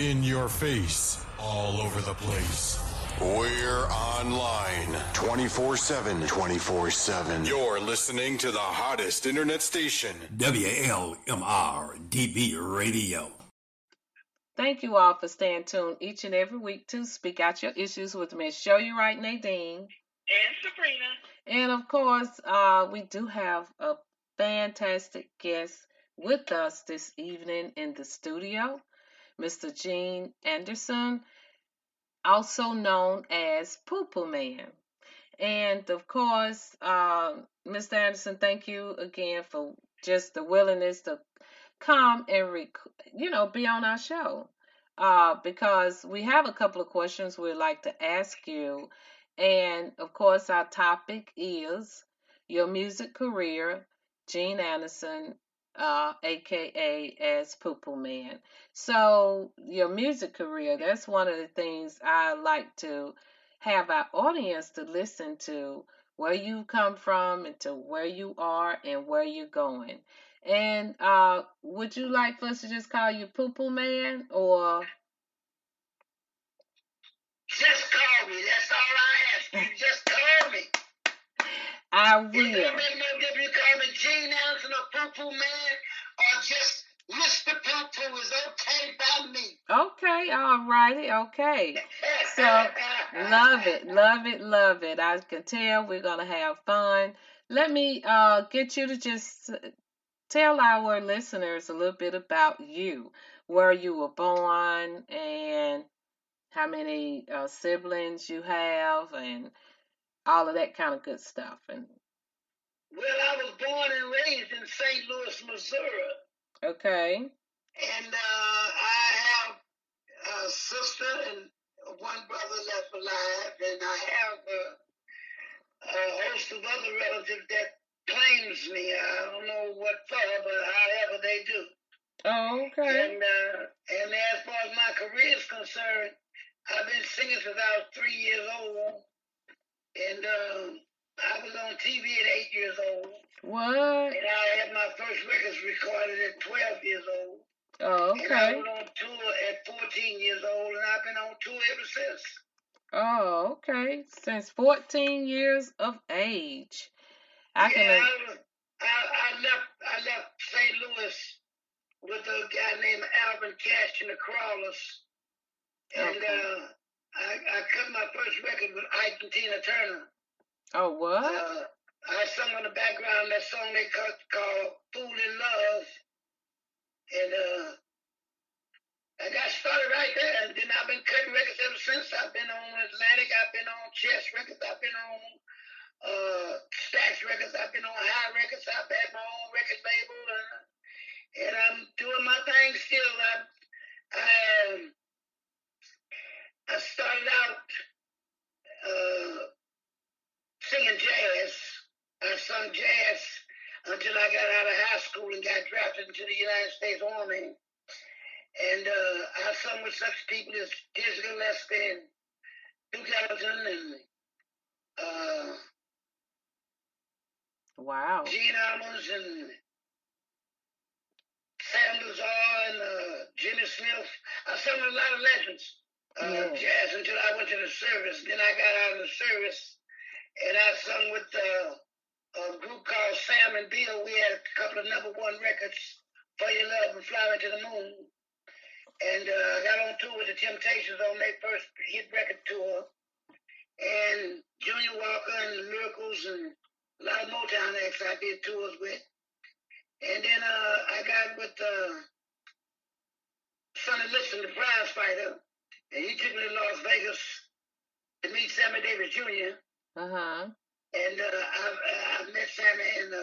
In your face, all over the place. We're online 24/7. 24/7. You're listening to the hottest internet station, WLMR DB Radio. Thank you all for staying tuned each and every week to Speak Out Your Issues with Miss Show You Right Nadine. And Sabrina. And of course, we do have a fantastic guest with us this evening in the studio, Mr. Gene Anderson, also known as Poo Poo Man. And of course, Mr. Anderson, thank you again for just the willingness to come and be on our show. Because we have a couple of questions we'd like to ask you. And of course, our topic is your music career, Gene Anderson, aka as Poo Poo Man. So your music career, that's one of the things I like to have our audience to listen to, where you come from and to where you are and where you're going. And would you like for us to just call you Poo Poo Man, or? Just call me. That's all I ask you. Just call me. I will. It don't make no difference. You call me Gene Anderson or Poo Poo Man, or just Mr. Poo Poo is okay by me. Okay, all righty, okay. So, love it. I can tell we're going to have fun. Let me get you to just tell our listeners a little bit about you, where you were born, and how many siblings you have, and all of that kind of good stuff. And well, I was born and raised in St. Louis, Missouri. Okay. And I have a sister and one brother left alive, and I have a host of other relatives that claims me. I don't know what for, but however they do. Oh, okay. And as far as my career is concerned, I've been singing since I was 3 years old, and I was on TV at 8 years old. What? And I had my first records recorded at 12 years old. Oh, okay. And I went on tour at 14 years old, and I've been on tour ever since. Oh, okay. Since 14 years of age. I left St. Louis with a guy named Alvin Cash and the Crawlers. And okay. I cut my first record with Ike and Tina Turner. Oh, what? I sung on the background that song they called Fool in Love. And I got started right there. And then I've been cutting records ever since. I've been on Atlantic. I've been on Chess Records. I've been on Stax Records. I've been on High Records. I've had my own record label. And I'm doing my thing still. I started out singing jazz. I sung jazz until I got out of high school and got drafted into the United States Army. And I sung with such people as Dizzy Gillespie and Duke Ellington and wow. Gene Ammons and Sam Lazar and Jimmy Smith. I sung with a lot of legends. Jazz until I went to the service. Then I got out of the service and I sung with a group called Sam and Bill. We had a couple of #1 records, For Your Love and Fly to the Moon. And I got on tour with the Temptations on their first hit record tour. And Junior Walker and the Miracles and a lot of Motown acts I did tours with. And then I got with Sonny Liston, the prize fighter. And he took me to Las Vegas to meet Sammy Davis Jr. Uh-huh. And I met Sammy and I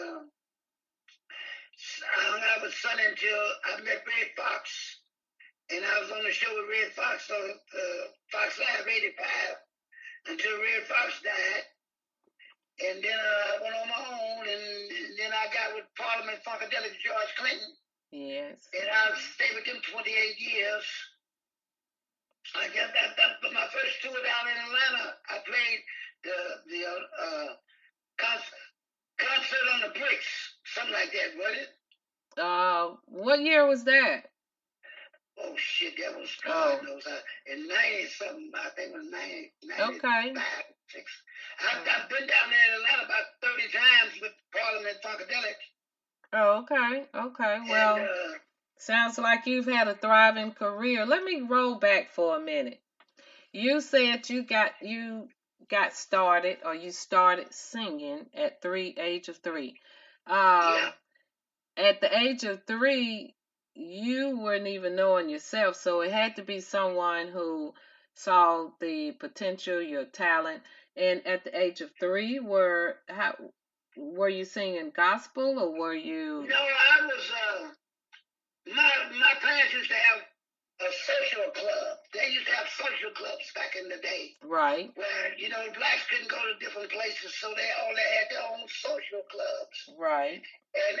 hung out with Sonny until I met Red Fox. And I was on the show with Red Fox on Fox Live 85 until Red Fox died. And then I went on my own, and then I got with Parliament Funkadelic George Clinton. Yes. And I stayed with them 28 years. I got that, but my first tour down in Atlanta, I played the concert on the Bricks, something like that, was it? What year was that? Oh shit, that was God knows. In 90-something, I think it was 95, Okay. 6. I've been down there in Atlanta about 30 times with Parliament Funkadelic. Oh, okay. Well, sounds like you've had a thriving career. Let me roll back for a minute. You said you got started, or you started singing at age of 3. Yeah. At the age of 3, you weren't even knowing yourself, so it had to be someone who saw the potential, your talent. And at the age of 3, were you singing gospel, or were you? No, I was. My parents used to have a social club. They used to have social clubs back in the day. Right. Where, blacks couldn't go to different places, so they had their own social clubs. Right. And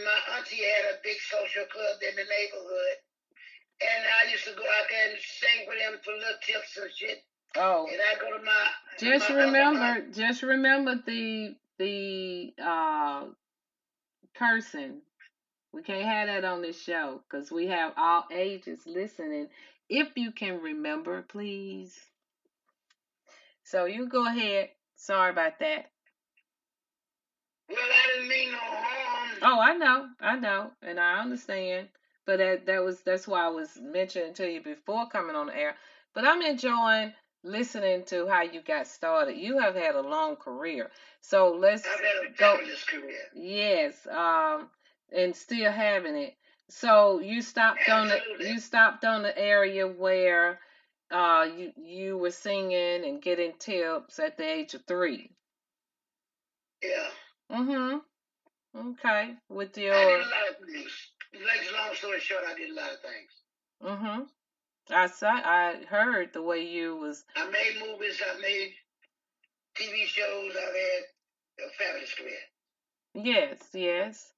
my auntie had a big social club in the neighborhood. And I used to go out there and sing with them for little tips and shit. Oh. And I go to my Just remember the cursing. We can't have that on this show because we have all ages listening. If you can remember, please. So you go ahead. Sorry about that. Well, I didn't mean no harm. Oh, I know, and I understand. But that's why I was mentioning to you before coming on the air. But I'm enjoying listening to how you got started. You have had a long career, so let's I've had a fabulous career. Yes, and still having it. So you stopped on the area where you were singing and getting tips at the age of 3. Yeah. Mhm. Okay. With your. I did a lot of things. Long story short, I did a lot of things. Mhm. I heard the way you was. I made movies. I made TV shows. I've had a fabulous career. Yes.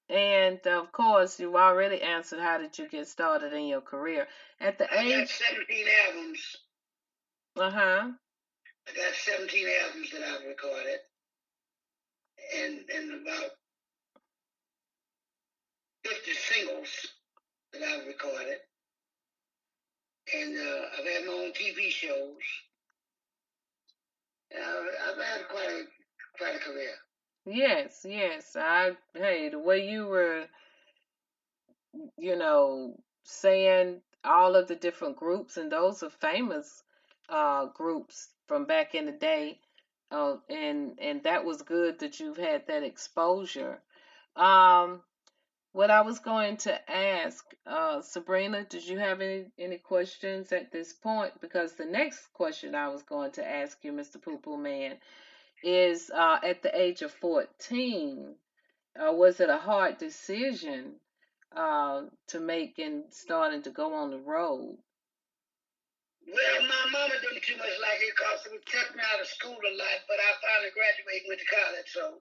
And of course, you've already answered how did you get started in your career. At the age. I got 17 albums. Uh-huh. I got 17 albums that I've recorded. And about 50 singles that I've recorded. And I've had my own TV shows. I've had quite a career. Yes. Hey, the way you were, saying all of the different groups, and those are famous groups from back in the day. And that was good that you've had that exposure. What I was going to ask, Sabrina, did you have any questions at this point? Because the next question I was going to ask you, Mr. Poo Poo Man, is at the age of 14, was it a hard decision to make and starting to go on the road? Well, my mama didn't too much like it because it would take me out of school a lot, but I finally graduated and went to college, so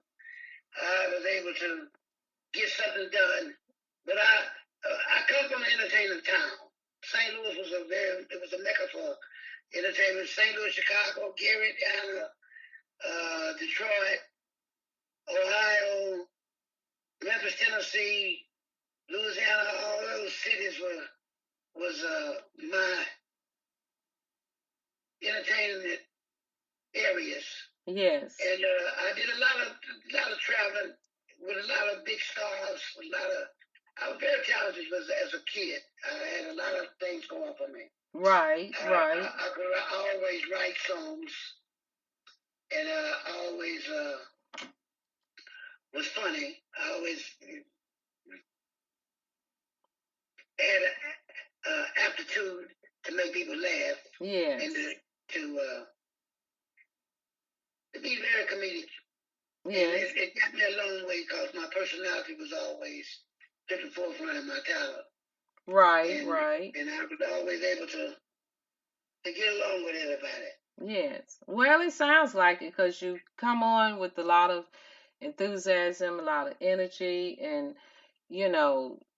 I was able to get something done. But I come from an entertainment town. St. Louis was a mecca for entertainment. St. Louis, Chicago, Gary, Indiana, Detroit, Ohio, Memphis, Tennessee, Louisiana. All those cities was my entertainment areas. Yes. And I did a lot of traveling with a lot of big stars. I was very talented as a kid. I had a lot of things going for me. Right. I always write songs, and I always was funny. I always had an aptitude to make people laugh. Yes. And to be very comedic. Yes. And it got me a long way because my personality was always at the forefront of my talent. Right. And I was always able to get along with everybody. Yes. Well, it sounds like it because you come on with a lot of enthusiasm, a lot of energy, and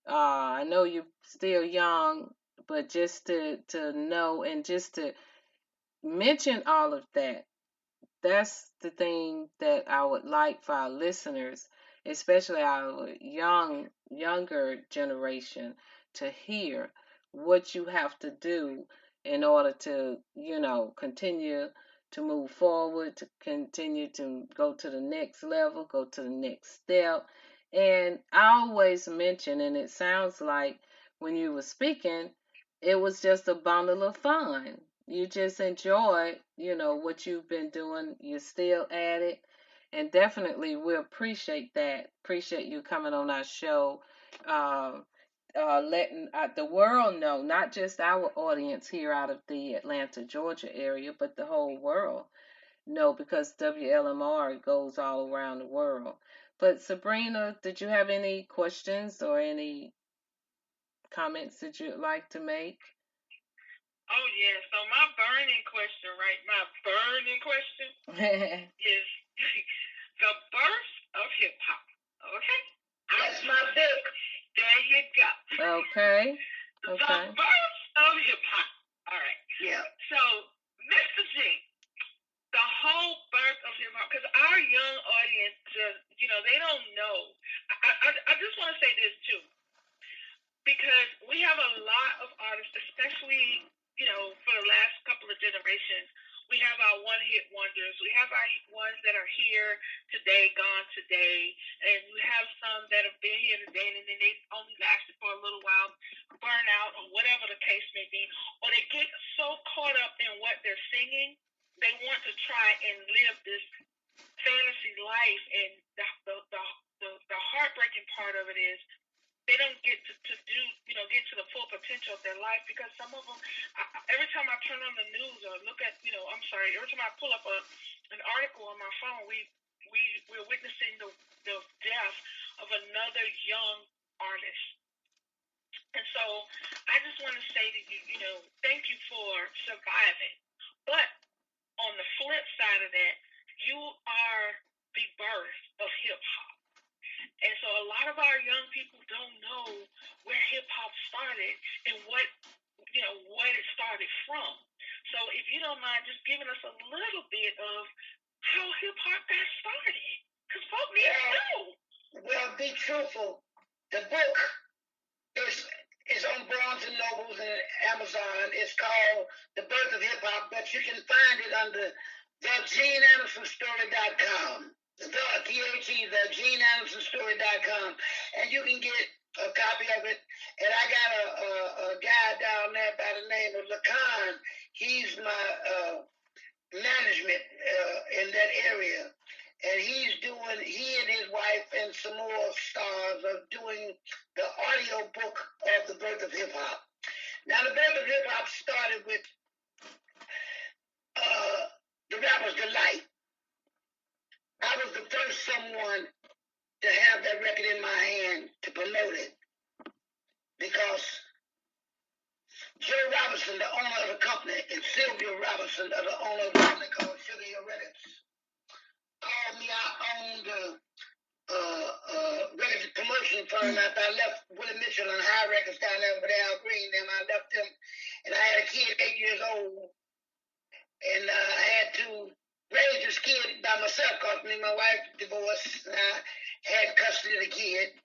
I know you're still young, but just to know and just to mention all of that, that's the thing that I would like for our listeners, especially our younger generation, to hear. what you have to do in order to, continue to move forward, to continue to go to the next level, go to the next step. And I always mention, and it sounds like when you were speaking, it was just a bundle of fun. You just enjoyed, what you've been doing. You're still at it. And definitely we appreciate that. Appreciate you coming on our show, letting the world know, not just our audience here out of the Atlanta, Georgia area, but the whole world know, because WLMR goes all around the world. But Sabrina, did you have any questions or any comments that you'd like to make? Oh, yeah. So my burning question is the birth of hip-hop. Okay? That's my book. There you go. Okay. The birth of hip-hop. All right. Yeah. So, Mr. G, the whole birth of hip-hop, because our young audience just, they don't know. I just want to say this, too. Because we have a lot of artists, especially, for the last couple of generations, we have our one-hit wonders. We have our ones that are here today, gone today. And we have some that have been here today, and then they only lasted for a little while, burn out, or whatever the case may be. Or they get so caught up in what they're singing, they want to try and live this fantasy life. And the heartbreaking part of it is, they don't get to do, get to the full potential of their life, because some of them, every time I turn on the news or look at, every time I pull up an article on my phone, we're witnessing the death of another young artist. And so I just want to say to you, thank you for surviving. But on the flip side of that, you are the birth of hip-hop. And so a lot of our young people don't know where hip-hop started and what it started from. So if you don't mind just giving us a little bit of how hip-hop got started, because folks need to know. Well, be truthful. The book is on Barnes & Nobles and Amazon. It's called The Birth of Hip-Hop, but you can find it under thegeneandersonstory.com. thegeneandersonstory.com, and you can get a copy of it. And I got a guy down there by the name of Lacan. He's my management in that area, and he and his wife and some more stars are doing the audio book of The Birth of Hip Hop. Now, The Birth of Hip Hop started with the Rapper's Delight. I was the first someone to have that record in my hand to promote it, because Joe Robinson, the owner of the company, and Sylvia Robinson, the owner of the company called Sugar Hill Records, called me. I owned a record promotion firm after I left Willie Mitchell and High Records down there with Al Green. Then I left them, and I had a kid 8 years old, and I had to raised this kid by myself, because me and my wife divorced, and I had custody of the kid.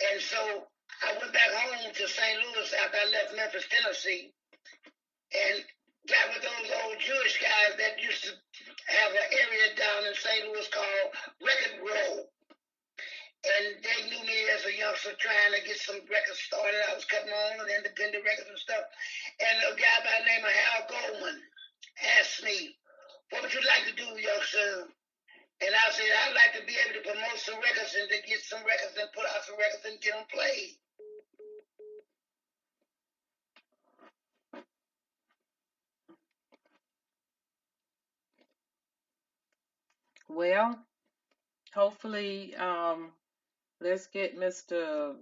And so I went back home to St. Louis after I left Memphis, Tennessee, and got with those old Jewish guys that used to have an area down in St. Louis called Record Row. And they knew me as a youngster trying to get some records started. I was cutting on and independent records and stuff. And a guy by the name of Hal Goldman asked me, "What would you like to do, youngster?" And I said, "I'd like to be able to promote some records and to get some records and put out some records and get them played." Well, hopefully, let's get Mr.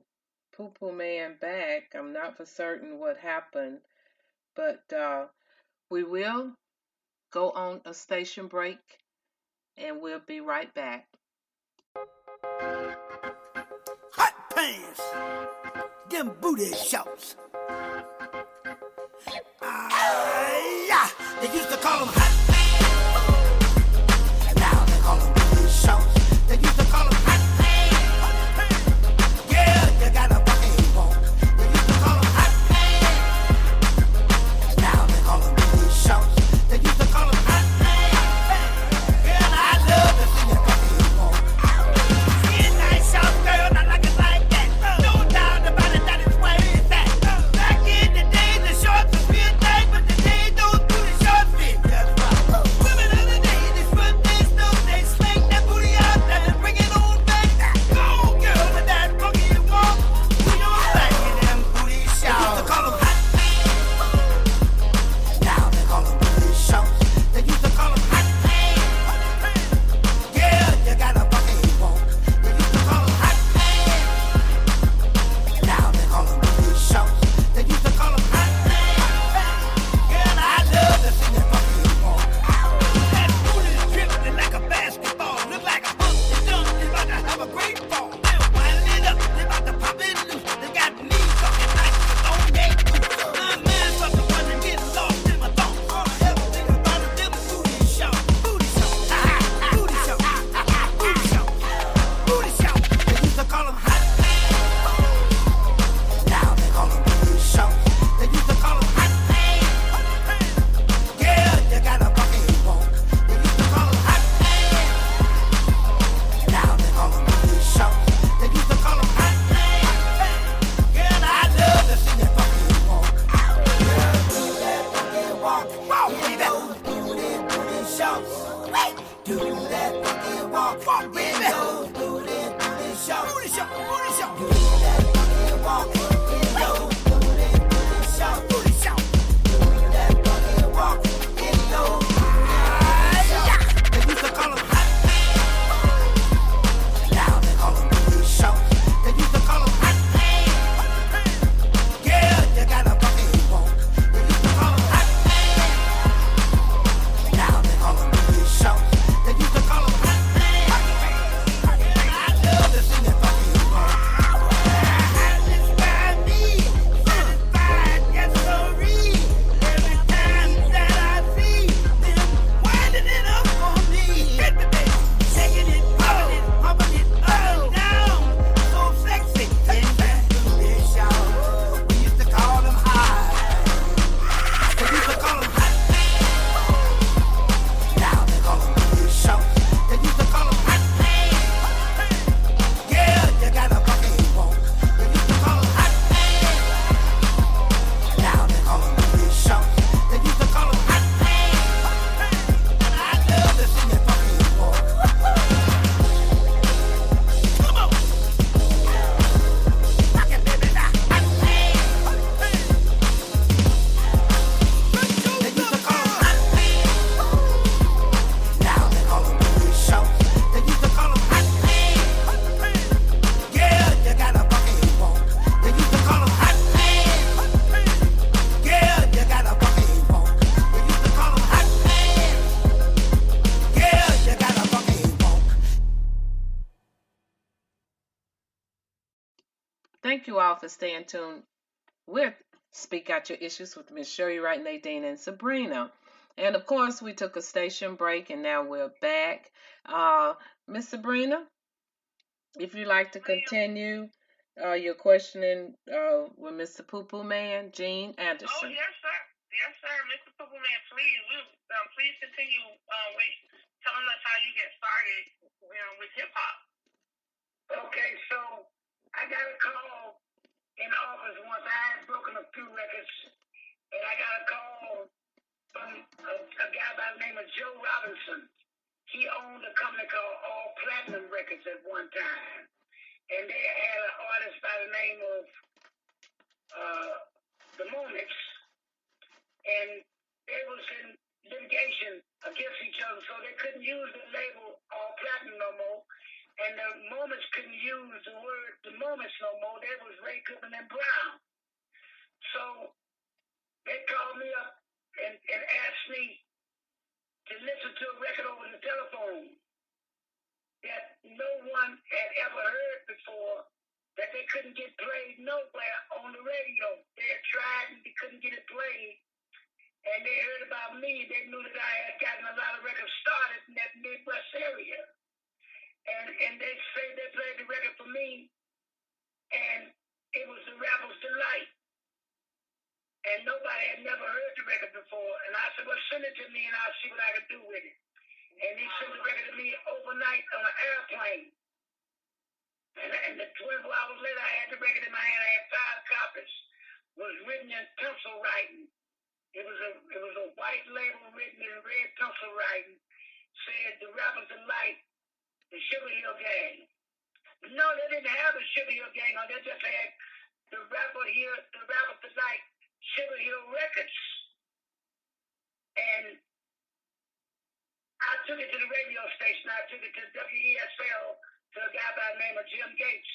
Poo Poo Man back. I'm not for certain what happened, but we will go on a station break, and we'll be right back. Hot pants, them booty shorts. Yeah, they used to call them hot pants. Now they call them booty shorts. They used to call them hot pants. Yeah, you got a bucket walk. They used to call them hot pants. thank you all for staying tuned with Speak Out Your Issues with Miss Shirley Wright, Nadine, and Sabrina. And of course, we took a station break, and now we're back. Miss Sabrina, if you'd like to continue your questioning with Mr. Poo Poo Man, Gene Anderson. Oh, yes, sir. Yes, sir. Mr. Poo Poo Man, please continue with telling us how you get started with hip-hop. Okay, so I got a call in the office once. I had broken a few records, and I got a call from a guy by the name of Joe Robinson. He owned a company called All Platinum Records at one time, and they had an artist by the name of The Moments, and they was in litigation against each other, so they couldn't use the label All Platinum no more, and The Moments couldn't use the word The Moments no more. They was Ray Goodman and Brown. So they called me up and asked me to listen to a record over the telephone that no one had ever heard before, that they couldn't get played nowhere on the radio. They had tried and they couldn't get it played. And they heard about me. They knew that I had gotten a lot of records started in that Midwest area. And they say they played the record for me, and it was the Rapper's Delight. And nobody had never heard the record before. And I said, well, send it to me and I'll see what I can do with it. And he sent the record to me overnight on an airplane. And the 24 hours later, I had the record in my hand. I had 5 copies. It was written in pencil writing. It was a white label written in red pencil writing. Said the Rapper's Delight, the Sugar Hill Gang. No, they didn't have the Sugar Hill Gang on. They just had the Rapper's Delight, Sugar Hill Records. And I took it to the radio station. I took it to WESL, to a guy by the name of Jim Gates.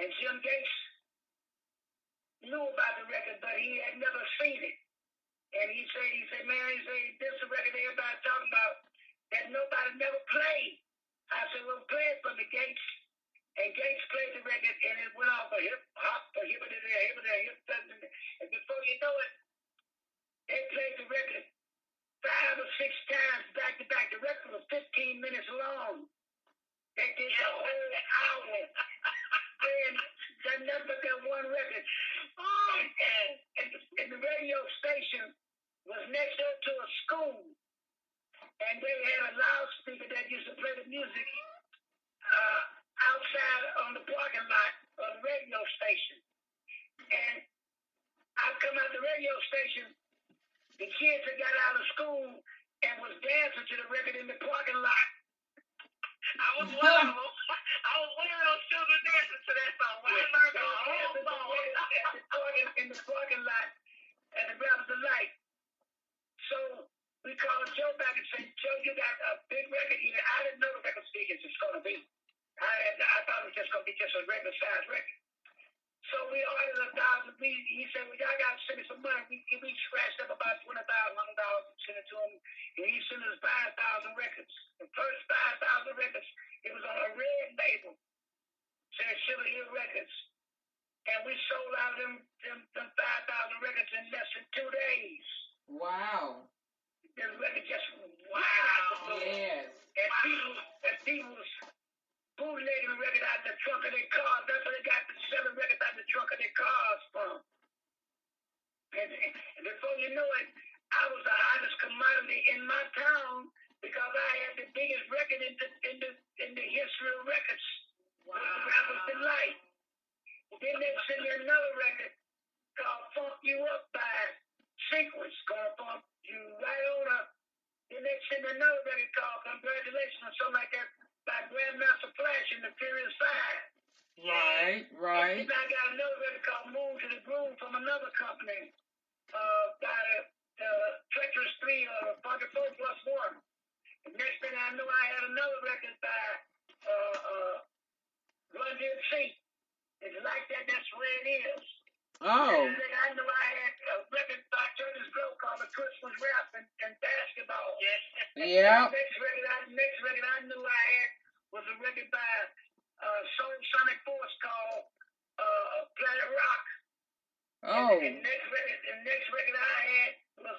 And Jim Gates knew about the record, but he had never seen it. And he said, man, this is a record everybody's talking about that nobody never played. I said, well, play it for me, Gates. And Gates played the record, and it went off a hip-hop, a hip-hop, and before you know it, they played the record 5 or 6 times back to back. The record was 15 minutes long. They did the whole hour. And that nothing but that one record. And the radio station was next door to a school. And they had a loudspeaker that used to play the music outside on the parking lot of the radio station. And I come out the radio station, the kids that got out of school and was dancing to the record in the parking lot. I was one of those children dancing to that song. I learned the whole song. In the parking lot at the Rapper's Delight. So we called Joe back and said, Joe, you got a big record here. I didn't know the record as big as it's going to be. I thought it was just going to be just a regular size record. So we ordered 1,000. He said, well, y'all got to send me some money. We scratched up about $20,000 and sent it to him. And he sent us 5,000 records. The first 5,000 records, it was on a red label. Said Sugar Hill Records. And we sold out them 5,000 records in less than 2 days. Wow. The record just wow. Yes. And people was bootlegging the record out the trunk of their cars. That's where they got the 7 records out the trunk of their cars from. And before you know it, I was the hottest commodity in my town because I had the biggest record in the history of records. Wow. With the Rapper's Delight. Then they sent me another record called Funk You Up by Sequence, called Funk You Right On Up. Then they sent me another record called Congratulations or something like that by Grandmaster Flash and the Furious 5. Right. And then I got another record called Move to the Groove from another company by the Treacherous 3 or Funky 4 Plus 1. The next thing I knew, I had another record by Run DMC. It's like that, that's where it is. Oh. And then I knew I had a record by Curtis Blow called The Christmas Rap and Basketball. Yeah. The next record I knew I had was a record by Soul Sonic Force called Oh. And the next record I had was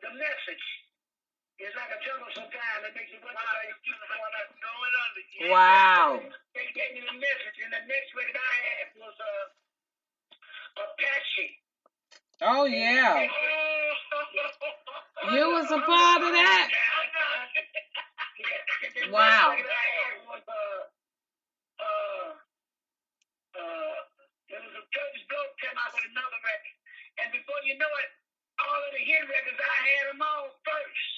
The Message. It's like a jungle sometimes. It makes you wonder how you keep going under. Yeah. Wow. They gave me The Message, and the next record I had was Apache. Oh yeah. You was a part of that. Wow. It was a Curtis Blow came out with another record, and before you know it, all of the hit records I had them all first.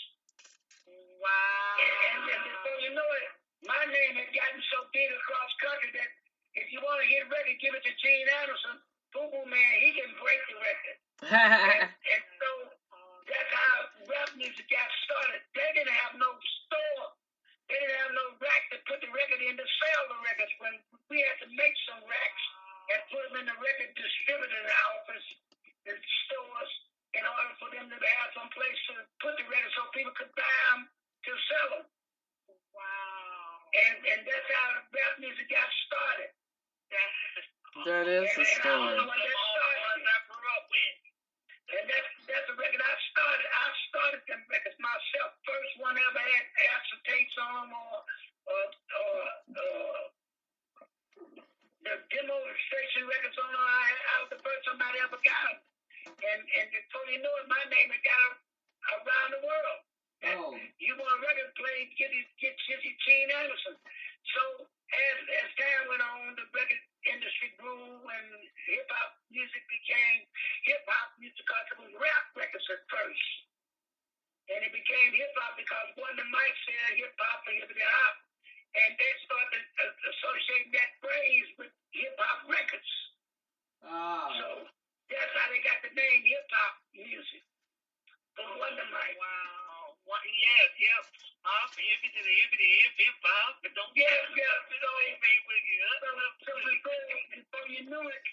Wow. And then before you know it, my name had gotten so big across country that if you want to hit a record, give it to Gene Anderson. Boo Boo Man, he can break the record. And so that's how rap music got started. They didn't have no store. They didn't have no rack to put the record in to sell the records. When we had to make some racks and put them in the record distributor office, the stores, in order for them to have some place to put the records so people could buy them to sell them. Wow. And that's how rap music got started. That is a story. I grew up with. And that's the record I started. I started them records myself. First one ever had acetates on them or the demonstration records on them. I was the first somebody ever got them. And before you know it, my name had got around the world. Oh. You want a record played, get Gene Anderson. So as time went on, the record industry grew and hip-hop music became hip-hop music because it was rap records at first. And it became hip-hop because one of the mics said hip-hop or hippity-hop, and they started associating that phrase with hip-hop records. Oh. So that's how they got the name hip-hop music. From Wonder Mike. Wow. Yes. Hip-hop, hip-hop, but don't you know, so before you knew it,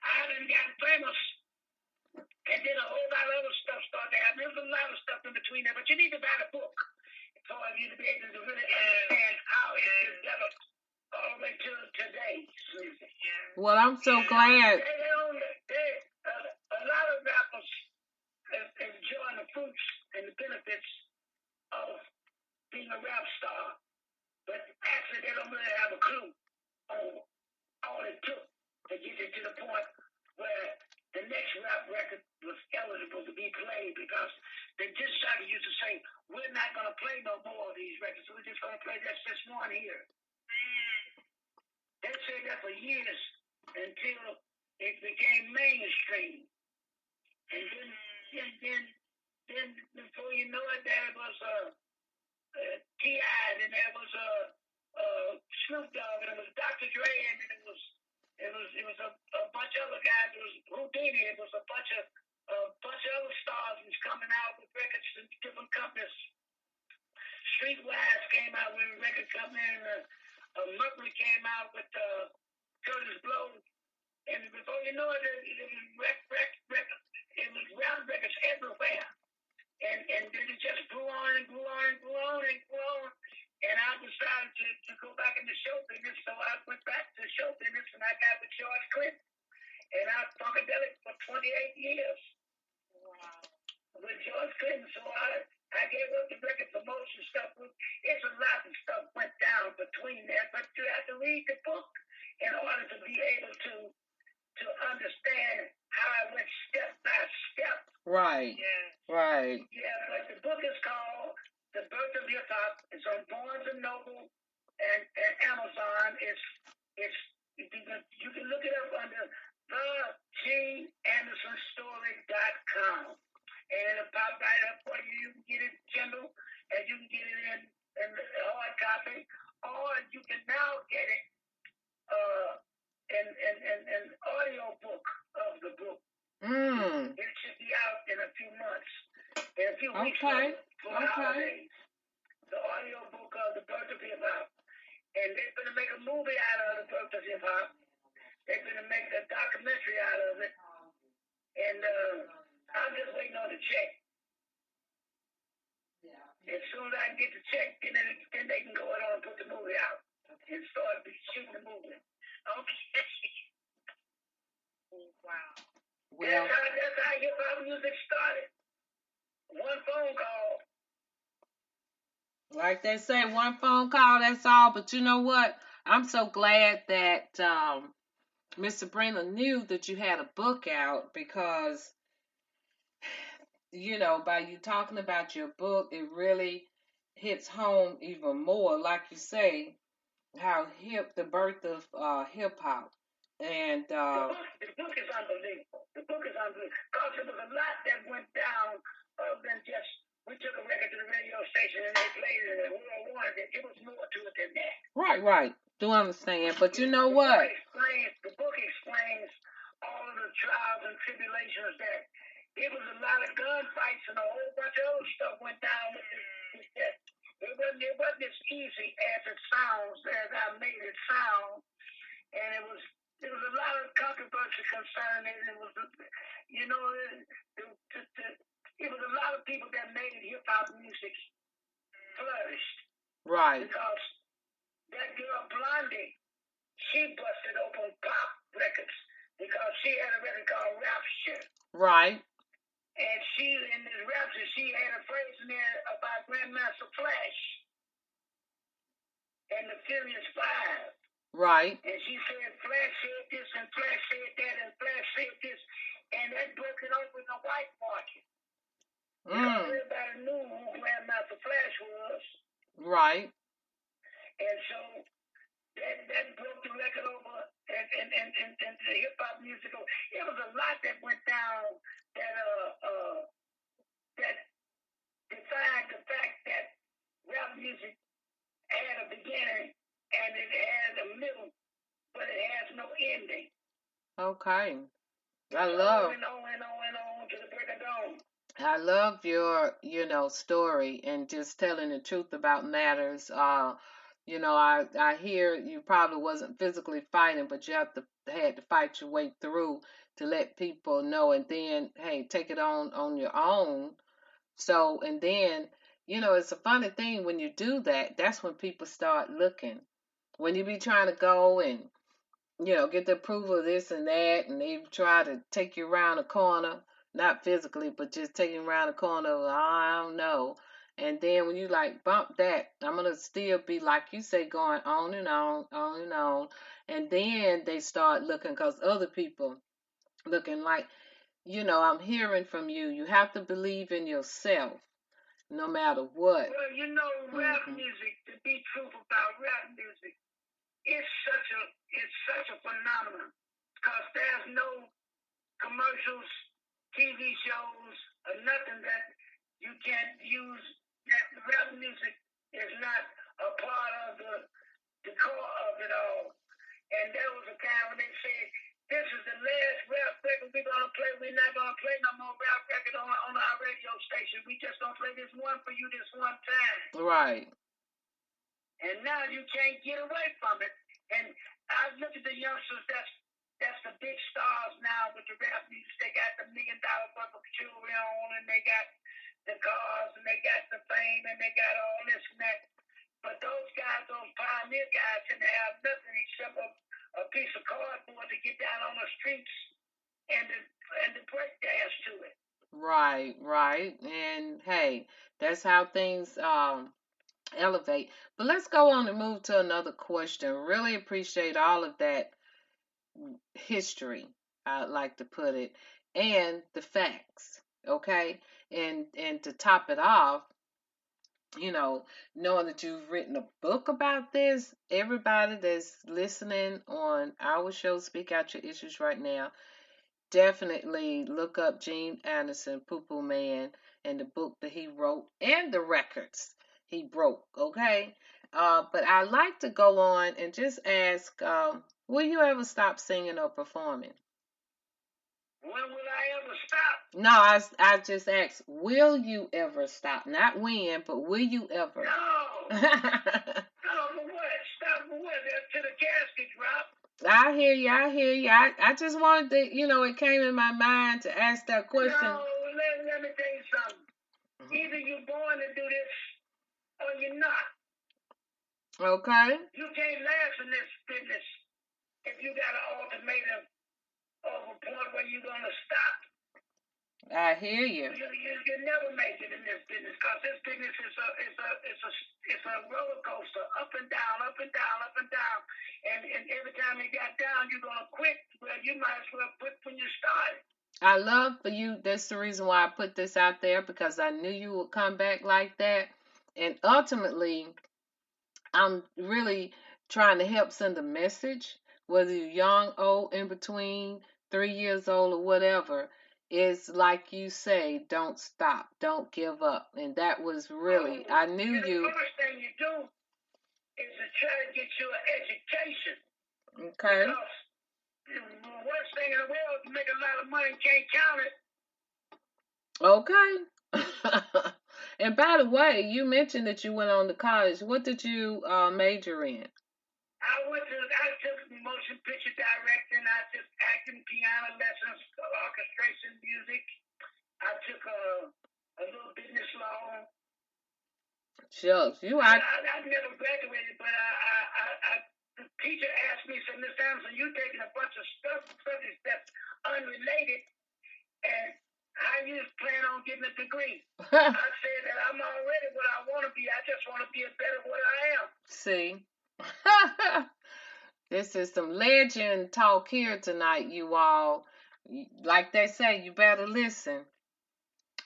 I done got famous. And then a whole lot of other stuff started to happen. There's a lot of stuff in between there, but you need to buy the book for you to be able to really understand how it developed all the way to today. Well, I'm so glad. A lot of rappers enjoying the fruits and the benefits of being a rap star, but actually they don't really have a clue on all it took to get it to the point where the next rap record was eligible to be played, because the disc jockey used to say, we're not going to play no more of these records, we're just going to play this one here. They said that for years until it became mainstream. And then before you know it, there was T.I. and there was Snoop Dogg, and it was Dr. Dre, and then it was a bunch of other guys. It was Houdini. It was a bunch of other stars was coming out with records in different companies. Streetwise came out with a record company, and Mercury came out with Curtis Blow. And before you know it, it was rap records everywhere. And then it just grew on and grew on and grew on and grew on. And I decided to go back in the show business, so I went back to the show business, and I got with George Clinton. And I funkadelic for 28 years. Wow. With George Clinton, so I gave up the record promotion stuff. It's a lot of stuff went down between there, but you have to read the book in order to be able to understand how I went step by step. Right. Yeah. Right. Yeah, but the book is called The Birth of Hip Hop. It's on Barnes and Noble and Amazon. You can look it up under thegeneandersonstory.com. And it'll pop right up for you. You can get it Kindle, and you can get it in hard copy, or you can now get it in audio book of the book. It should be out in a few months, in a few weeks. For holidays. The audio book of The Birth of Hip Hop. And they're going to make a movie out of The Birth of Hip Hop. They're going to make a documentary out of it. And I'm just waiting on the check. As soon as I can get the check, then they can go on and put the movie out and start shooting the movie. Okay. Well, that's how hip hop music started. One phone call. Like they say, one phone call, that's all. But you know what? I'm so glad that Miss Sabrina knew that you had a book out because, you know, by you talking about your book, it really hits home even more. Like you say, how the birth of hip hop. And the book is unbelievable. The book is unbelievable. Because there was a lot that went down other than just we took a record to the radio station and they played it and we all wanted it. It was more to it than that. Right. Do understand. But you know what? The book explains all of the trials and tribulations that it was a lot of gunfights and a whole bunch of other stuff went down with that. It wasn't as easy as it sounds, as I made it sound. And there was a lot of controversy concerning it. It was, you know, it was a lot of people that made hip hop music flourished. Right. Because that girl Blondie, she busted open pop records because she had a record called Rapture. Right. And she, in this Rapture, she had a phrase in there about Grandmaster Flash and the Furious Five. Right. And she said Flash said this and Flash said that and Flash said this. And that broke it open the white market. Because everybody knew who Grandmaster Flash was. Right. And so that broke the record over and the hip hop music. It was a lot that went down that defined the fact that rap music had a beginning and it has a middle, but it has no ending. Okay. I love on and on to the break of dawn. I love your, story and just telling the truth about matters. You know, I hear you probably wasn't physically fighting, but you had to fight your way through to let people know, and then hey, take it on your own. So, and then, it's a funny thing when you do that. That's when people start looking. When you be trying to go and get the approval of this and that, and they try to take you around the corner, not physically, but just taking you around the corner, I don't know. And then when you like bump that, I'm gonna still be like you say, going on and on, on and on. And then they start looking because other people looking like, I'm hearing from you. You have to believe in yourself, no matter what. Well, rap music, to be truthful about rap music, it's such a phenomenon because there's no commercials, TV shows, or nothing that you can't use. That rap music is not a part of the core of it all. And there was a time when they said, this is the last rap record we're going to play. We're not going to play no more rap record on our radio station. We just going to play this one for you this one time. Right. And now you can't get away from it. And I look at the youngsters that's the big stars now with the rap music. They got the $1 million worth of jewelry on, and they got the cars, and they got the fame, and they got all this and that. But those guys, those pioneer guys, didn't have nothing except a piece of cardboard to get down on the streets and to break dance to it. Right. And hey, that's how things elevate. But let's go on and move to another question. Really appreciate all of that history, I'd like to put it, and the facts. Okay? And to top it off, knowing that you've written a book about this, everybody that's listening on our show, Speak Out Your Issues right now, definitely look up Gene Anderson, Poo Poo Man, and the book that he wrote and the records he broke, okay? But I like to go on and just ask, will you ever stop singing or performing? When will I ever stop? No, I just asked, will you ever stop? Not when, but will you ever? No. No, for what? Stop for what? Till the casket drop. I hear you. I just wanted to, it came in my mind to ask that question. No, let me tell you something. Either you're born to do this or you're not. Okay. You can't last in this business if you got an ultimatum of a point where you're going to stop. I hear you. You never make it in this business because this business is a roller coaster, up and down, up and down, up and down. And every time you got down, you're gonna quit. Well, you might as well quit when you started. I love for you. That's the reason why I put this out there, because I knew you would come back like that. And ultimately, I'm really trying to help send a message, whether you're young, old, in between, 3 years old, or whatever. It's like you say, don't stop, don't give up. And that was really, I knew you. The first thing you do is to try to get you an education. Okay. Because the worst thing in the world is to make a lot of money and can't count it. Okay. And by the way, you mentioned that you went on to college. What did you major in? I took motion picture directing. I took acting, piano lessons, orchestration, music. I took a little business law. Shucks, I never graduated, but the teacher asked me, said, Miss Anderson, you're taking a bunch of subjects that's unrelated, and how you plan on getting a degree? I said that I'm already what I want to be. I just want to be a better what I am. See? This is some legend talk here tonight, you all. Like they say, you better listen.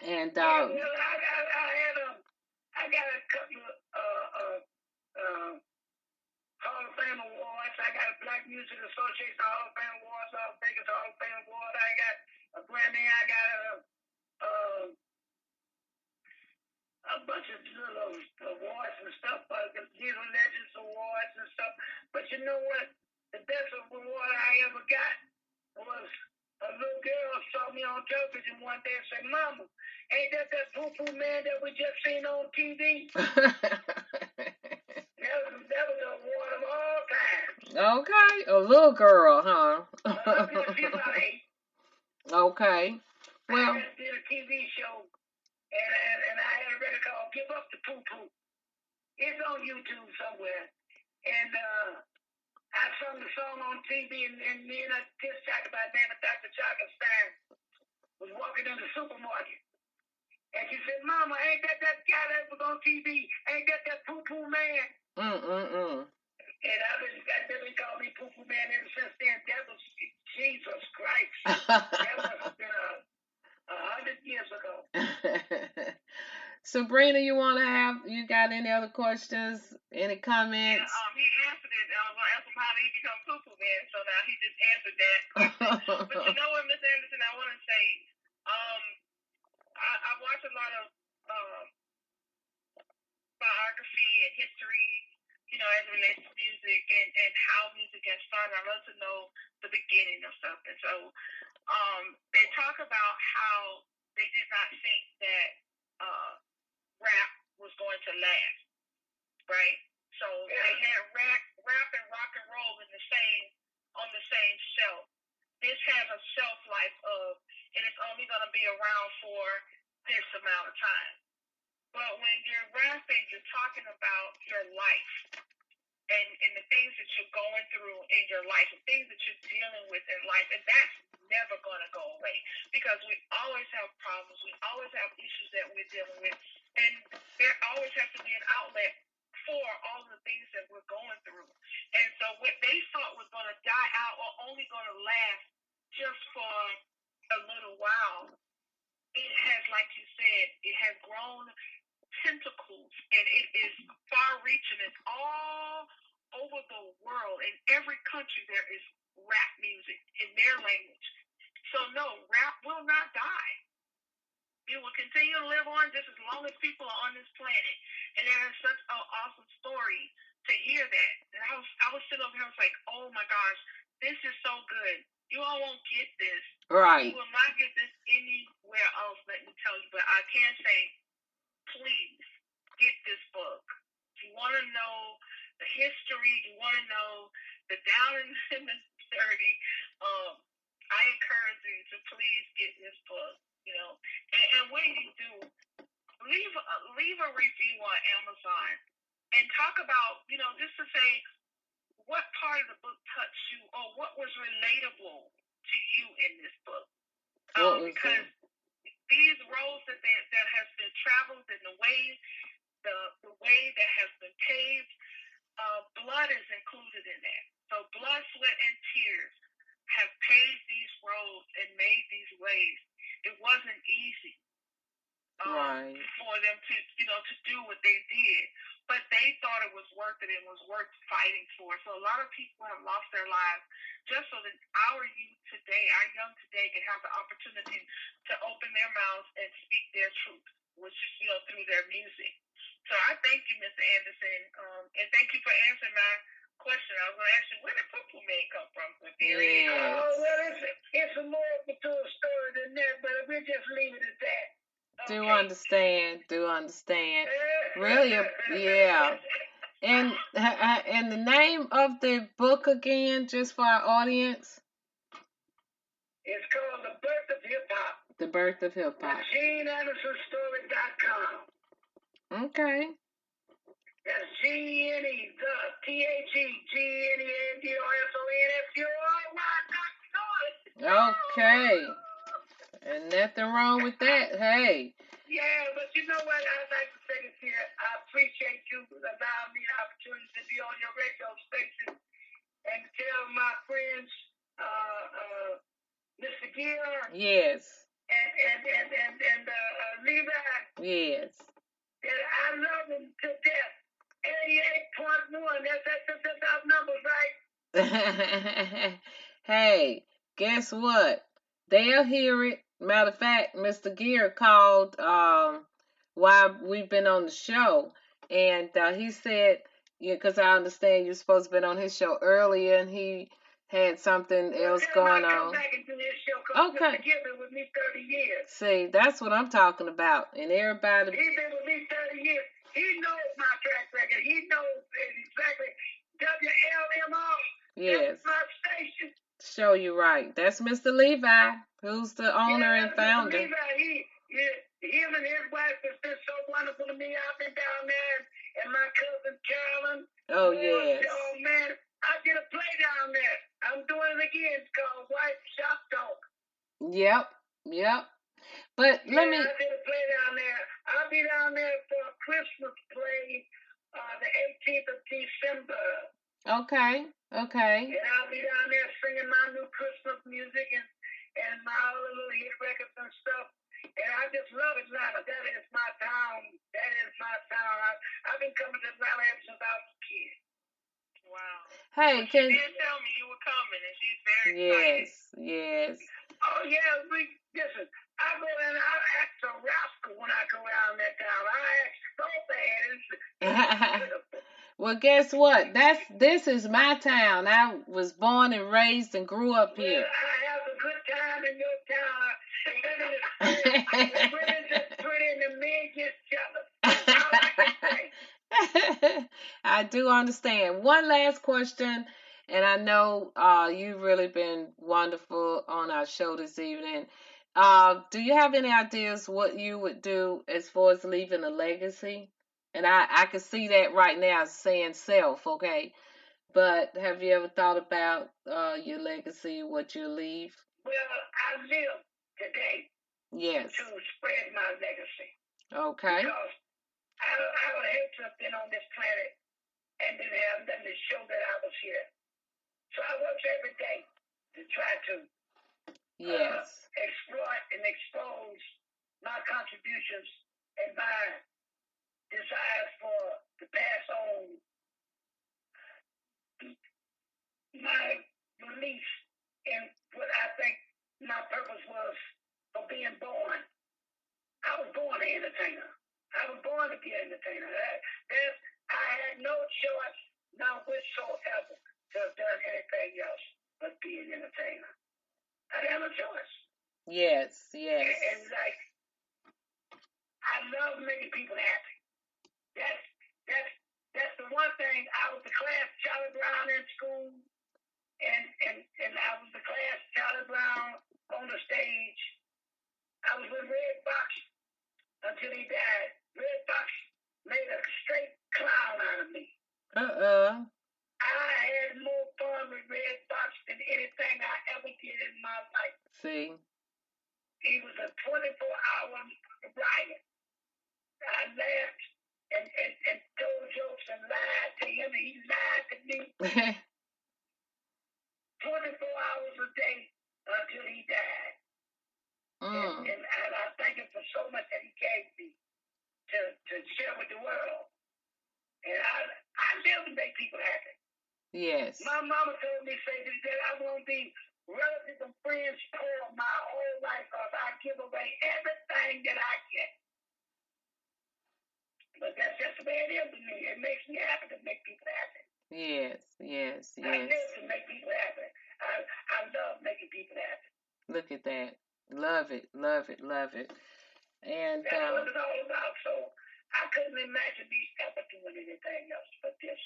And well, I got a couple of Hall of Fame awards. I got a Black Music Association Hall of Fame awards, Las Vegas Hall of Fame award. I got a Grammy. I got a bunch of little awards and stuff, these are Legends awards and stuff. But you know what? The best award I ever got was a little girl saw me on television one day and said, Mama, ain't that poo-poo man that we just seen on TV? That was the award of all time. Okay, a little girl, huh? She's about 8. Okay. Well, I did a TV show, and I had a record called Give Up the Poo-Poo. It's on YouTube somewhere. And I sung the song on TV, and me and a disc jockey by the name of Dr. Chaka Stein was walking in the supermarket. And she said, Mama, ain't that guy that was on TV? Ain't that poo-poo man? And I've been calling me poo-poo man ever since then. That was Jesus Christ. That must have been 100 years ago. Sabrina, you got any other questions? Any comments? Yeah, he answered it. I was going to ask him how did he become poo-poo man, so now he just answered that question. But you know what, Miss Anderson, I want to say, I watch a lot of biography and history, you know, as it relates to music and how music gets started. I love to know the beginning of stuff. And so they talk about how they did not think that rap was going to last, right? So they had rap and rock and roll on the same shelf. This has a shelf life of, and it's only going to be around for this amount of time. But when you're rapping, you're talking about your life and the things that you're going through in your life, the things that you're dealing with in life, and that's never going to go away because we always have problems. We always have issues that we're dealing with, and there always has to be an outlet for all the things that we're going through. And so what they thought was going to die out or only going to last just for a little while, it has, like you said, it has grown tentacles, and it is far-reaching. It's all over the world. In every country, there is rap music in their language. So, no, rap will not die. It will continue to live on just as long as people are on this planet. And that is such an awesome story to hear that. And I was sitting over here, I was like, oh, my gosh, this is so good. You all won't get this. Right. You will not get this anywhere else, let me tell you. But I can say, please get this book. If you want to know the history, you want to know the down and the dirty, I encourage you to please get this book, you know. And when you do, leave a review on Amazon and talk about, you know, just to say what part of the book touched you or what was relatable to you in this Because these roads that has been traveled and the way that has been paved, blood is included in that. So blood, sweat, and tears have paved these roads and made these ways. It wasn't easy for them to do what they did, but they thought it was worth it and was worth fighting for. So a lot of people have lost their lives just so that our youth today, our young today, can have the opportunity to open their mouths and speak their truth, which is through their music. So I thank you, Mr. Anderson, and thank you for answering my question. I was going to ask you, where did Purple Man come from? Yes. Oh, well, it's more to a story than that, but we'll just leave it at that. Okay. Do understand. Really, yeah. And the name of the book again, just for our audience? It's called The Birth of Hip Hop. The Birth of Hip Hop. GeneAndersonStory.com. Okay. That's GNE, the THEGENEANDRSONSTORY.com. Okay. And nothing wrong with that. Hey. Yeah, but you know what? I'd like to say this here. I appreciate you allowing me the opportunity to be on your radio station and to tell my friends, Mr. Gear. Yes. And Levi. Yes. That I love them to death. 88.1. That's our numbers, right? Hey, guess what? They'll hear it. Matter of fact, Mr. Gear called while we've been on the show, and he said, yeah, because I understand you're supposed to have been on his show earlier, and he had something else going on. Back and do this show, okay. Mr. Gear been with me 30 years. See, that's what I'm talking about, and everybody. He's been with me 30 years. He knows my track record. He knows exactly WLMR. Yes. That's my station. Show you right. That's Mr. Levi, who's the owner and founder. Mr. Levi, him and his wife has been so wonderful to me. I've been down there, and my cousin Carolyn. Oh, yes. Oh, man, I did a play down there. I'm doing it again. It's called White Shop Talk. Yep. But let me. I did a play down there. I'll be down there for a Christmas play the 18th of December. Okay. And I'll be down there singing my new Christmas music and my other little hit records and stuff. And I just love Atlanta. That is my town. I've been coming to Atlanta ever since I was a kid. Wow. Hey, she did tell me you were coming, and she's very excited. Yes. Oh, yeah. Listen, I go in and I act a rascal when I go down that town. I act so bad. It's beautiful. Well, guess what? This is my town. I was born and raised and grew up here. I have a good time in your town. The women just pretty and the men just jealous. I do understand. One last question, and I know you've really been wonderful on our show this evening. Do you have any ideas what you would do as far as leaving a legacy? And I can see that right now saying self, okay? But have you ever thought about your legacy, what you leave? Well, I live today to spread my legacy. Okay. Because I would hate to have been on this planet and didn't have nothing to show that I was here. So I work every day to try to exploit and expose my contributions and my desires to pass on my beliefs in what I think my purpose was for being born. I was born an entertainer. I was born to be an entertainer. I had no choice, none whatsoever, to have done anything else but be an entertainer. I didn't have a choice. Yes. And like, I love making people happy. That's the one thing. I was the class Charlie Brown in school, and I was the class Charlie Brown on the stage. I was with Red Fox until he died. Red Fox made a straight clown out of me. I had more fun with Red Fox than anything I ever did in my life. See? It was a 24-hour riot. I laughed and told jokes and lied to him, and he lied to me. 24 hours a day until he died. And I thank him for so much that he gave me to share with the world. And I live to make people happy. Yes. My mama told me, say that I won't be relatives and friends poor my whole life because I give away everything that I get. But that's just the way it is to me. It makes me happy to make people happy. Yes. I live to make people happy. I love making people happy. Look at that. Love it. And that's what it's all about. So I couldn't imagine me ever doing anything else but this.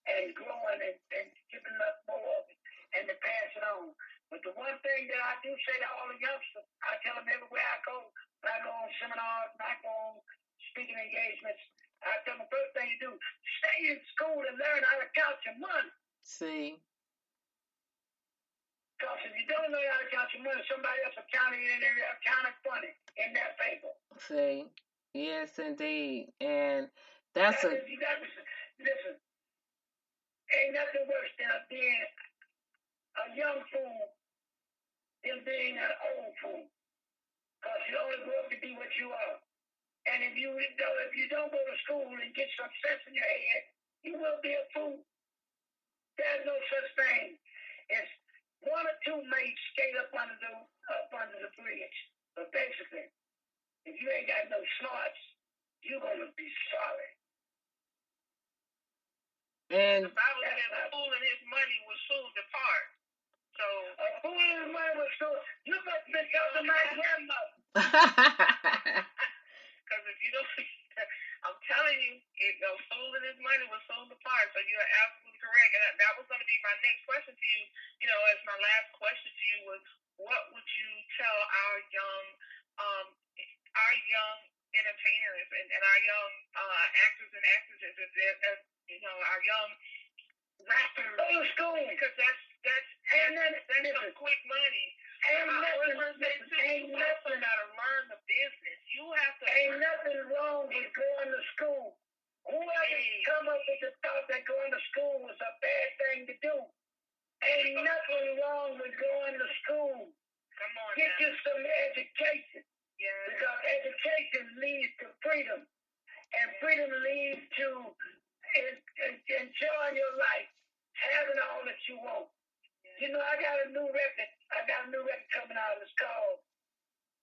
And growing and giving up more of it and to pass it on. But the one thing that I do say to all the youngsters, I tell them everywhere I go, when I go on seminars, when I go on speaking engagements, I tell them the first thing you do, stay in school and learn how to count your money. See. Because if you don't learn how to count your money, somebody else will count it in their account funny in their favor. See. Yes, indeed. And that's listen, ain't nothing worse than being a young fool than being an old fool. Because you only grow up to be what you are. And if you don't go to school and get some sense in your head, you will be a fool. There's no such thing as one or two mates skate up under the bridge. But basically, if you ain't got no smarts, you're gonna be sorry. And the Bible says a fool and his money will soon depart. So a fool and his money will soon. You must be talking to my grandmother. Because if you don't, I'm telling you, a fool and his money will soon depart. So you're absolutely correct. And that was going to be my next question to you. You know, as my last question to you was, what would you tell our young entertainers and our young actors and actresses, as you know, our young rappers? Go to school, because that's some quick money. Ain't nothing gotta learn the business. You have to. Ain't nothing wrong with going to school. Whoever come up with the thought that going to school was a bad thing to do. Ain't nothing wrong with going to school. Come on, get you some education. Yeah. Because education leads to freedom, and freedom leads to enjoying your life, having all that you want. You know, I got a new record coming out. It's called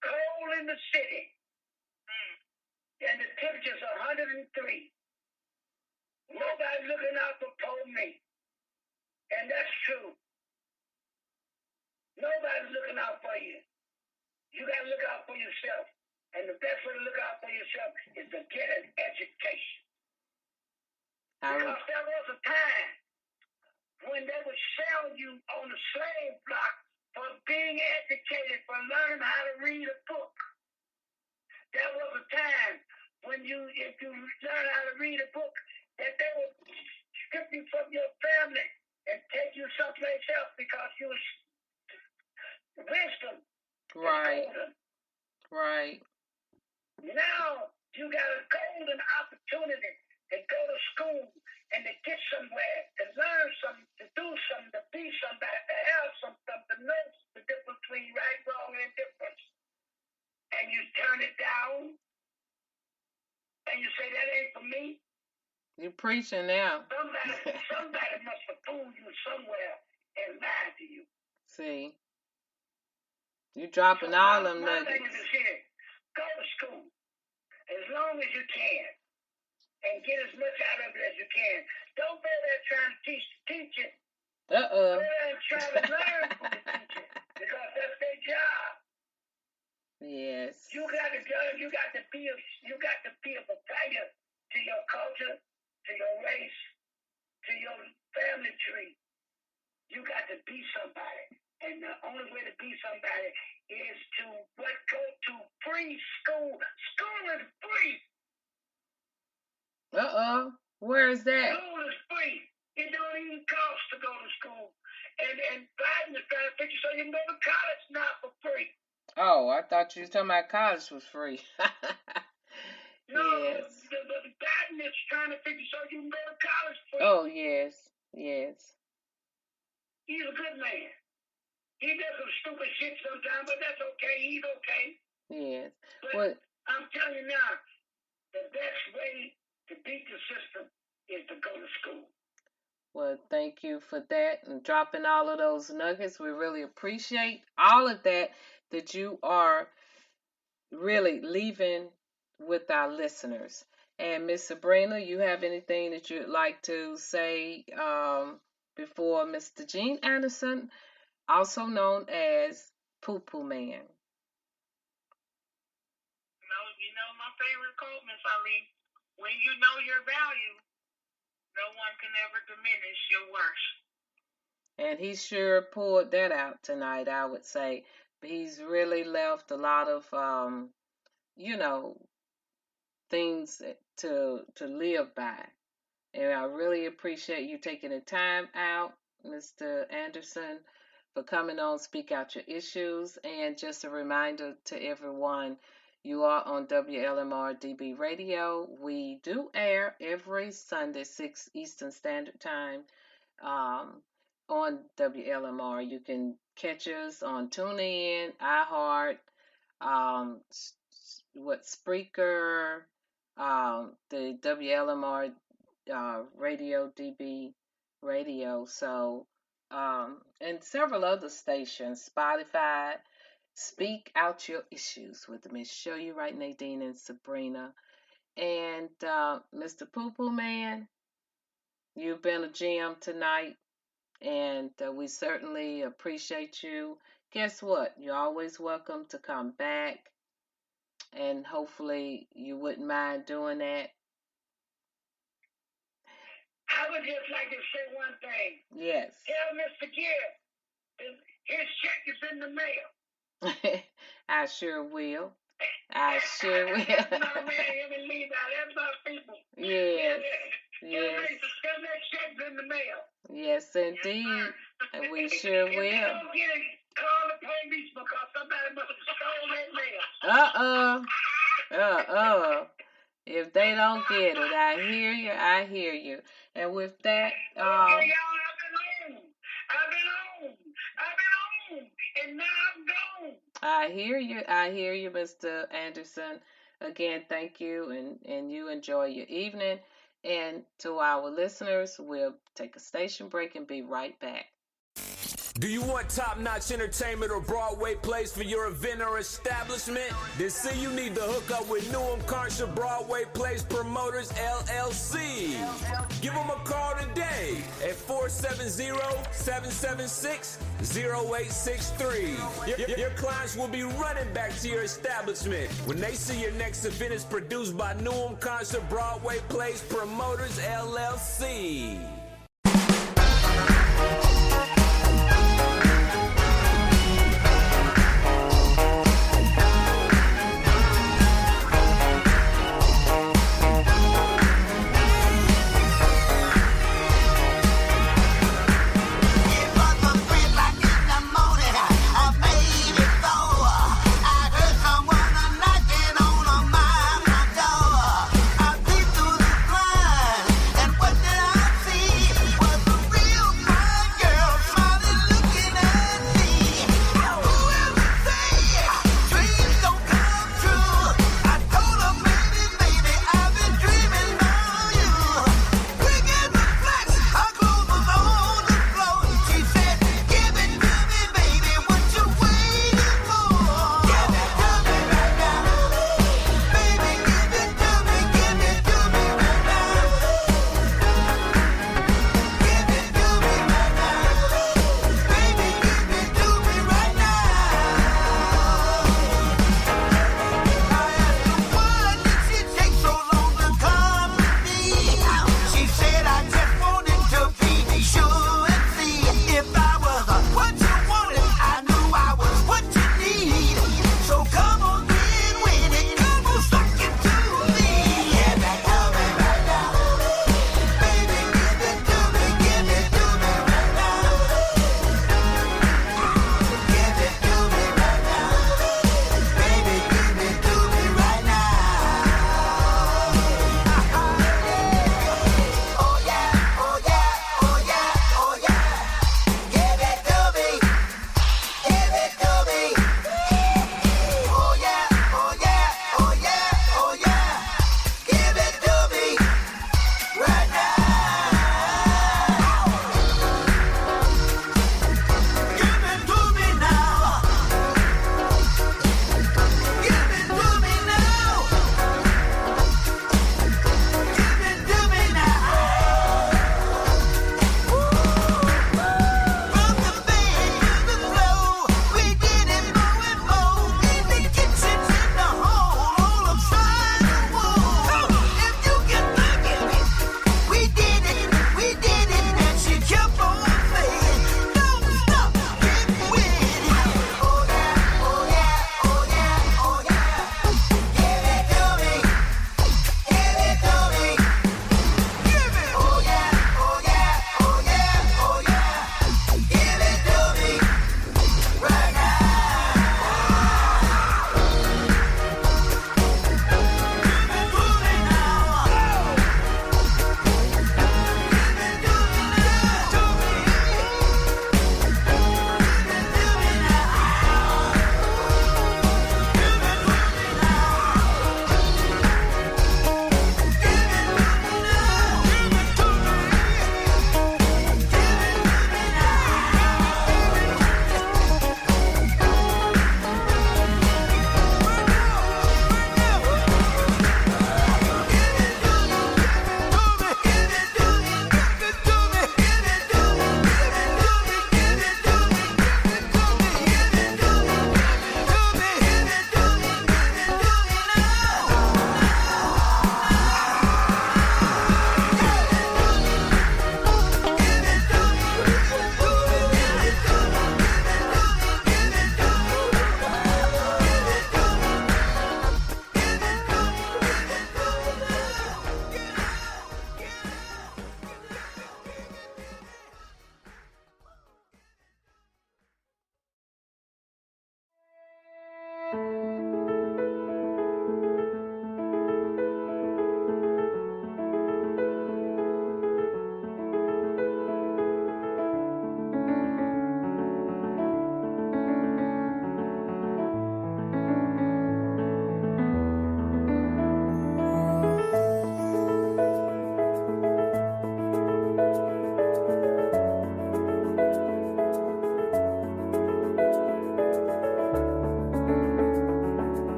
Cold in the City. And the temperature's 103. Nobody's looking out for poor me. And that's true. Nobody's looking out for you. You got to look out for yourself. And the best way to look out for yourself is to get an education. Because there was a time when they would sell you on the slave block for being educated, for learning how to read a book. There was a time when if you learn how to read a book, that they would strip you from your family and take you someplace else because you was wisdom. Right. Now you got a golden opportunity to go to school and to get somewhere, to learn something, to do something, to be somebody, to have something, to know the difference between right, wrong, and indifference. And you turn it down, and you say, that ain't for me. You're preaching now. Somebody must have fooled you somewhere and lied to you. See. You're dropping all them nuggets. My thing is here. Go to school as long as you can and get as much out of it as you can. Don't go there trying to teach it. Go there and try to learn from the teacher because that's their job. Yes. You got to be a provider to your culture, to your race, to your family tree. You got to be somebody. And the only way to be somebody is to go to free school. School is free. Where is that? School is free. It don't even cost to go to school. And Biden is trying to fix it so you can go to college now for free. Oh, I thought you were talking about college was free. No, yes. the Biden is trying to figure so you can go to college free. Oh, yes. Yes. He's a good man. He does some stupid shit sometimes, but that's okay. He's okay. Yes. But Well, I'm telling you now, the best way to beat the system is to go to school. Well, thank you for that and dropping all of those nuggets. We really appreciate all of that you are really leaving with our listeners. And Miss Sabrina, you have anything that you'd like to say before Mr. Gene Anderson, also known as Poo Poo Man? You know my favorite quote, Miss Ali. When you know your value, no one can ever diminish your worth. And he sure pulled that out tonight, I would say. He's really left a lot of, things to live by. And I really appreciate you taking the time out, Mr. Anderson, for coming on Speak Out Your Issues. And just a reminder to everyone, you are on WLMR DB Radio. We do air every Sunday, 6 Eastern Standard Time, on WLMR. You can catch us on TuneIn, iHeart, Spreaker, the WLMR Radio DB Radio. So, and several other stations, Spotify. Speak Out Your Issues with Miss Show You Right, Nadine and Sabrina. And Mr. Poo Poo Man, you've been a gem tonight, and we certainly appreciate you. Guess what? You're always welcome to come back, and hopefully you wouldn't mind doing that. I would just like to say one thing. Yes. Tell Mr. Gibb his check is in the mail. I sure will. I sure will. That's my man, him and Levi. That's my people. Yes. Yes. His check's in the mail. Yes, indeed. And we sure If will. you don't get it, call the police because somebody must have stole that mail. If they don't get it, I hear you. And with that, Okay, y'all, I've been on, and now I'm gone. I hear you, Mr. Anderson. Again, thank you, and you enjoy your evening. And to our listeners, we'll take a station break and be right back. Do you want top-notch entertainment or Broadway plays for your event or establishment? Then see you need to hook up with Newham Carter Broadway Plays Promoters, LLC. Give them a call today at 470-776-0863. Your clients will be running back to your establishment when they see your next event is produced by Newham Carter Broadway Plays Promoters, LLC. See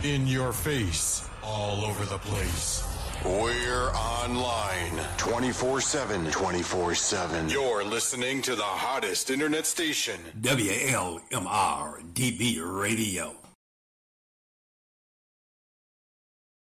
In your face, all over the place. We're online 24/7. 24/7. You're listening to the hottest internet station. WLMR DB Radio.